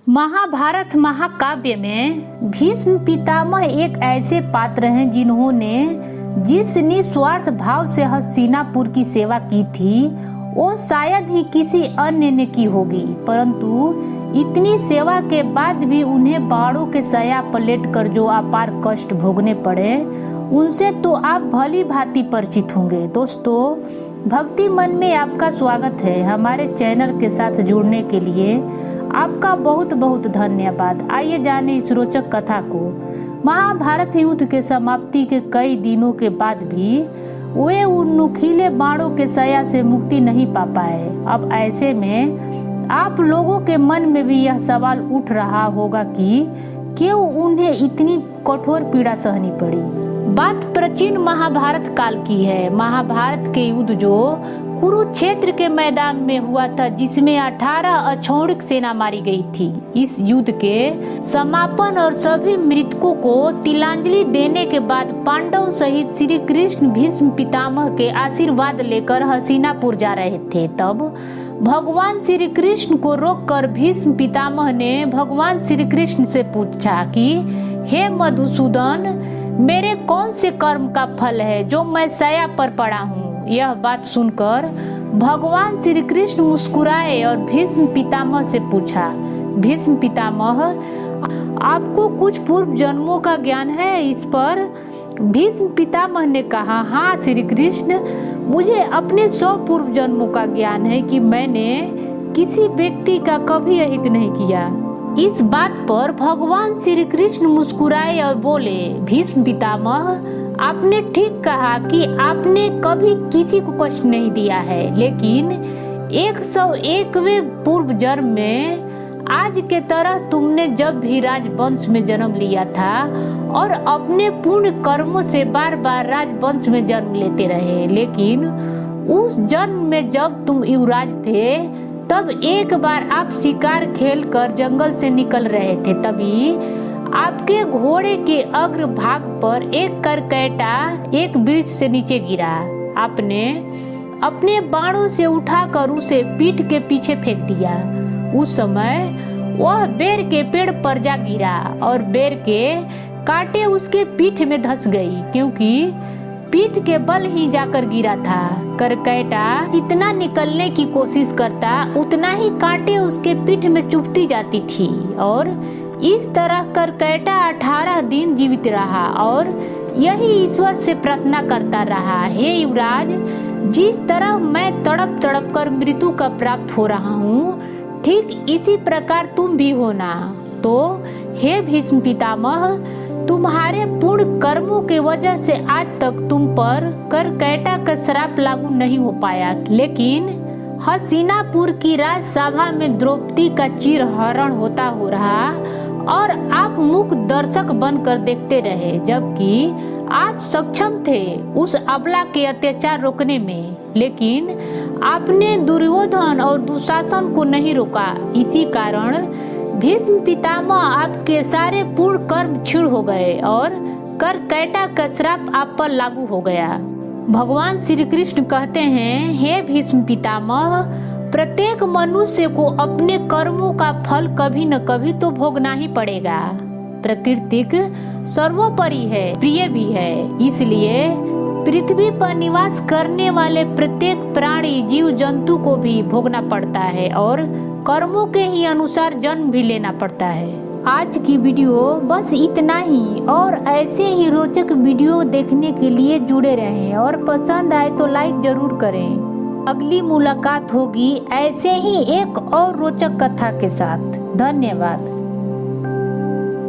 महाभारत महाकाव्य में भीष्म पितामह एक ऐसे पात्र हैं जिन्होंने जिस निस्वार्थ भाव से हस्तिनापुर की सेवा की थी वो शायद ही किसी अन्य ने की होगी, परंतु इतनी सेवा के बाद भी उन्हें बाणों के सया पलट कर जो अपार कष्ट भोगने पड़े उनसे तो आप भली भांति परिचित होंगे। दोस्तों, भक्ति मन में आपका स्वागत है। हमारे चैनल के साथ जुड़ने के लिए आपका बहुत बहुत धन्यवाद। आइए जाने इस रोचक कथा को। महाभारत युद्ध के समाप्ति के कई दिनों के बाद भी वे उन नुकीले बाणों के सया से मुक्ति नहीं पा पाए। अब ऐसे में आप लोगों के मन में भी यह सवाल उठ रहा होगा कि क्यों उन्हें इतनी कठोर पीड़ा सहनी पड़ी। बात प्राचीन महाभारत काल की है। महाभारत के युद्ध जो कुरुक्षेत्र के मैदान में हुआ था, जिसमें 18 अक्षौहिणी सेना मारी गई थी। इस युद्ध के समापन और सभी मृतकों को तिलांजलि देने के बाद पांडव सहित श्री कृष्ण भीष्म पितामह के आशीर्वाद लेकर हस्तिनापुर जा रहे थे। तब भगवान श्री कृष्ण को रोककर भीष्म पितामह ने भगवान श्री कृष्ण से पूछा कि हे मधुसूदन, मेरे कौन से कर्म का फल है जो मैं सया पर पड़ा हूँ। यह बात सुनकर भगवान श्री कृष्ण मुस्कुराए और भीष्म पितामह से पूछा, भीष्म पितामह, आपको कुछ पूर्व जन्मों का ज्ञान है इस पर? भीष्म पितामह ने कहा, हाँ श्री कृष्ण, मुझे अपने 100 पूर्व जन्मों का ज्ञान है कि मैंने किसी व्यक्ति का कभी अहित नहीं किया। इस बात पर भगवान श्री कृष्ण मुस्कुराए और बोले, भीष्म पितामह, आपने ठीक कहा कि आपने कभी किसी को कष्ट नहीं दिया है, लेकिन 101वें पूर्व जन्म में आज के तरह तुमने जब भी राजवंश में जन्म लिया था और अपने पुण्य कर्मों से बार बार राजवंश में जन्म लेते रहे, लेकिन उस जन्म में जब तुम युवराज थे तब एक बार आप शिकार खेल कर जंगल से निकल रहे थे। तभी आपके घोड़े के अग्र भाग पर एक करकैटा एक वृक्ष से नीचे गिरा। आपने अपने बाणों से उठाकर उसे पीठ के पीछे फेंक दिया। उस समय वह बेर के पेड़ पर जा गिरा और बेर के कांटे उसके पीठ में धंस गई, क्योंकि पीठ के बल ही जाकर गिरा था। करकैटा जितना निकलने की कोशिश करता उतना ही कांटे उसके पीठ में चुभती जाती थी और इस तरह करकैटा 18 दिन जीवित रहा और यही ईश्वर से प्रार्थना करता रहा, हे युवराज, जिस तरह मैं तड़प तड़प कर मृत्यु का प्राप्त हो रहा हूँ, ठीक इसी प्रकार तुम भी होना। तो हे भीष्म पितामह, तुम्हारे पूर्ण कर्मों की वजह से आज तक तुम पर करकैटा का श्राप लागू नहीं हो पाया, लेकिन हस्तिनापुर की राजसभा में द्रौपदी का चिरहरण होता हो रहा और आप मूक दर्शक बनकर देखते रहे, जबकि आप सक्षम थे उस अबला के अत्याचार रोकने में, लेकिन आपने दुर्योधन और दुशासन को नहीं रोका। इसी कारण भीष्म पितामह आपके सारे पूर्ण कर्म क्षीण हो गए और करकैटा का श्राप आप पर लागू हो गया। भगवान श्री कृष्ण कहते हैं, हे भीष्म पितामह, प्रत्येक मनुष्य को अपने कर्मों का फल कभी न कभी तो भोगना ही पड़ेगा। प्राकृतिक सर्वोपरि है, प्रिय भी है, इसलिए पृथ्वी पर निवास करने वाले प्रत्येक प्राणी जीव जंतु को भी भोगना पड़ता है और कर्मों के ही अनुसार जन्म भी लेना पड़ता है। आज की वीडियो बस इतना ही, और ऐसे ही रोचक वीडियो देखने के लिए जुड़े रहें और पसंद आए तो लाइक जरूर करें। अगली मुलाकात होगी ऐसे ही एक और रोचक कथा के साथ। धन्यवाद।